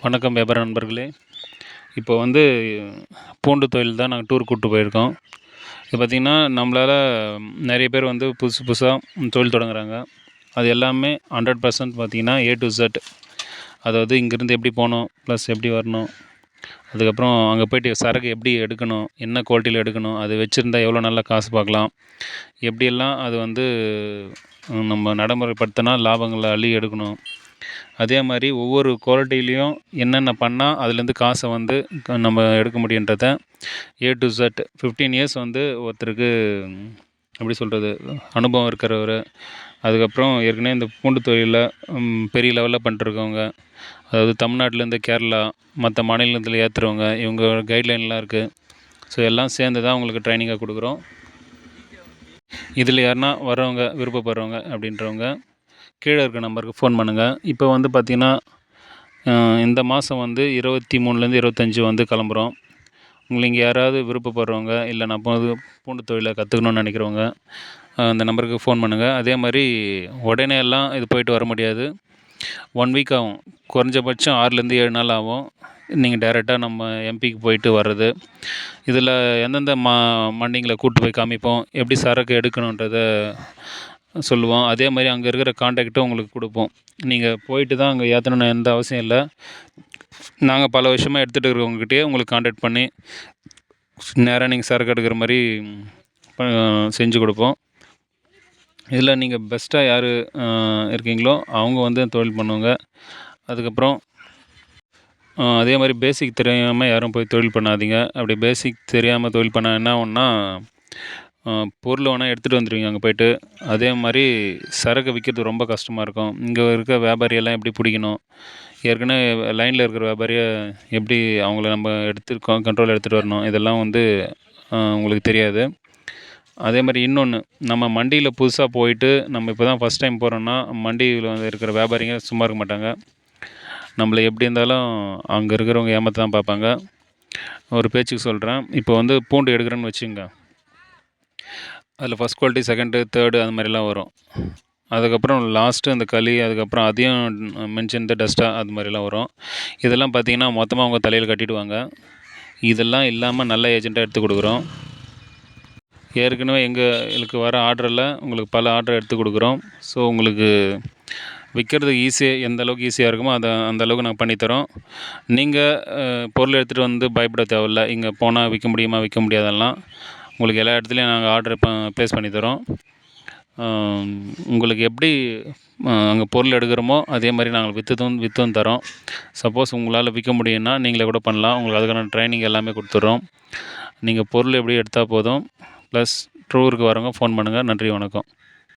வணக்கம் வியாபார நண்பர்களே. இப்போ வந்து பூண்டு தொழில் தான் நாங்கள் டூர் கூப்பிட்டு போயிருக்கோம். இது பார்த்திங்கன்னா, நம்மளால நிறைய பேர் வந்து புதுசு புதுசாக தொழில் தொடங்குறாங்க. அது எல்லாமே 100% பார்த்திங்கன்னா ஏ டு இசட். அதாவது இங்கேருந்து எப்படி போகணும், ப்ளஸ் எப்படி வரணும், அதுக்கப்புறம் அங்கே போய்ட்டு சரக்கு எப்படி எடுக்கணும், என்ன குவாலிட்டியில் எடுக்கணும், அது வச்சுருந்தா எவ்வளோ நல்லா காசு பார்க்கலாம், எப்படியெல்லாம் அது வந்து நம்ம நடைமுறைப்படுத்தினா லாபங்களை அள்ளி எடுக்கணும். அதே மாதிரி ஒவ்வொரு குவாலிட்டிலையும் என்னென்ன பண்ணால் அதுலேருந்து காசை வந்து நம்ம எடுக்க முடியுன்றத ஏ டு இசட் 15 இயர்ஸ் வந்து ஒருத்தருக்கு எப்படி சொல்கிறது அனுபவம் இருக்கிறவர், அதுக்கப்புறம் ஏற்கனவே இந்த பூண்டு தொழிலில் பெரிய லெவலில் பண்ணிட்டுருக்கவங்க, அதாவது தமிழ்நாட்டிலேருந்து கேரளா மற்ற மாநிலத்தில் ஏற்றுறவங்க, இவங்க கைட்லைன்லாம் இருக்குது. ஸோ எல்லாம் சேர்ந்து தான் உங்களுக்கு ட்ரைனிங்காக கொடுக்குறோம். இதில் யாருன்னா வரவங்க விருப்பப்படுறவங்க அப்படின்றவங்க கீழே இருக்க நம்பருக்கு ஃபோன் பண்ணுங்கள். இப்போ வந்து பார்த்திங்கன்னா, இந்த மாதம் வந்து 23லேருந்து 25 வந்து கிளம்புறோம். உங்களுக்கு யாராவது விருப்பப்படுறவங்க, இல்லை நான் பூண்டு தொழிலை கற்றுக்கணுன்னு நினைக்கிறவங்க அந்த நம்பருக்கு ஃபோன் பண்ணுங்கள். அதே மாதிரி உடனே எல்லாம் இது போயிட்டு வர முடியாது. 1 வீக் ஆகும். குறைஞ்சபட்சம் 6லேருந்து 7 நாள் ஆகும். நீங்கள் டைரெக்டாக நம்ம எம்பிக்கு போயிட்டு வர்றது. இதில் எந்தெந்த மண்டிங்களை கூப்பிட்டு போய் காமிப்போம், எப்படி சரக்கு எடுக்கணுன்றதை சொல்லுவோம். அதே மாதிரி அங்கே இருக்கிற கான்டாக்ட்டும் உங்களுக்கு கொடுப்போம். நீங்கள் போயிட்டு தான் அங்கே ஏற்றணுன்னு எந்த அவசியம் இல்லை. நாங்கள் பல விஷயமாக எடுத்துகிட்டு இருக்கிறவங்ககிட்டயே உங்களுக்கு கான்டாக்ட் பண்ணி நேராக நீங்கள் சரக்கு எடுக்கிற மாதிரி செஞ்சு கொடுப்போம். இதில் நீங்கள் பெஸ்ட்டாக யார் இருக்கீங்களோ அவங்க வந்து தொழில் பண்ணுவாங்க. அதுக்கப்புறம் அதே மாதிரி பேசிக் தெரியாமல் யாரும் போய் தொழில் பண்ணாதீங்க. அப்படி பேசிக் தெரியாமல் தொழில் பண்ணால் என்ன ஆகும்னா, பொருள் வேணால் எடுத்துகிட்டு வந்துடுவீங்க அங்கே போய்ட்டு. அதே மாதிரி சரக்கு விற்கிறது ரொம்ப கஷ்டமாக இருக்கும். இங்கே இருக்க வியாபாரியெல்லாம் எப்படி பிடிக்கணும், ஏற்கனவே லைனில் இருக்கிற வியாபாரியை எப்படி அவங்கள நம்ம கண்ட்ரோல் எடுத்துகிட்டு வரணும், இதெல்லாம் வந்து உங்களுக்கு தெரியாது. அதே மாதிரி இன்னொன்று, நம்ம மண்டியில் புதுசாக போயிட்டு நம்ம இப்போ தான் ஃபஸ்ட் டைம் போகிறோன்னா மண்டியில் வந்து இருக்கிற வியாபாரிங்க சும்மா இருக்க மாட்டாங்க. நம்மளை எப்படி இருந்தாலும் அங்கே இருக்கிறவங்க ஏமாற்ற தான் பார்ப்பாங்க. ஒரு பேச்சுக்கு சொல்கிறேன். இப்போ வந்து பூண்டு எடுக்கிறேன்னு வச்சுங்க, அதில் ஃபஸ்ட் குவாலிட்டி, செகண்டு, தேர்டு அந்த மாதிரிலாம் வரும். அதுக்கப்புறம் லாஸ்ட்டு அந்த களி, அதுக்கப்புறம் அதையும் மென்ஷன் த டஸ்ட்டாக அது மாதிரிலாம் வரும். இதெல்லாம் பார்த்திங்கன்னா மொத்தமாக அவங்க தலையில் கட்டிடுவாங்க. இதெல்லாம் இல்லாமல் நல்ல ஏஜெண்ட்டாக எடுத்து கொடுக்குறோம். ஏற்கனவே எங்களுக்கு வர ஆர்டரில் உங்களுக்கு பல ஆர்டர் எடுத்து கொடுக்குறோம். ஸோ உங்களுக்கு விற்கிறது ஈஸியாக எந்த அளவுக்கு ஈஸியாக இருக்குமோ அந்த அளவுக்கு நாங்கள் பண்ணித்தரோம். நீங்கள் பொருள் எடுத்துகிட்டு வந்து பயப்பட தேவையில்ல. இங்கே போனால் விற்க முடியுமா, விற்க முடியாதெல்லாம் உங்களுக்கு எல்லா இடத்துலையும் நாங்கள் ஆர்டர் ப்ளேஸ் பண்ணித்தரோம். உங்களுக்கு எப்படி அங்கே பொருள் எடுக்கிறோமோ அதே மாதிரி நாங்கள் விற்றும் தரோம். சப்போஸ் உங்களால் விற்க முடியும்னா நீங்களே கூட பண்ணலாம். உங்களுக்கு அதுக்கான ட்ரைனிங் எல்லாமே கொடுத்துட்றோம். நீங்கள் பொருள் எப்படி எடுத்தால் போதும். ப்ளஸ் டூருக்கு வரவங்க ஃபோன் பண்ணுங்கள். நன்றி, வணக்கம்.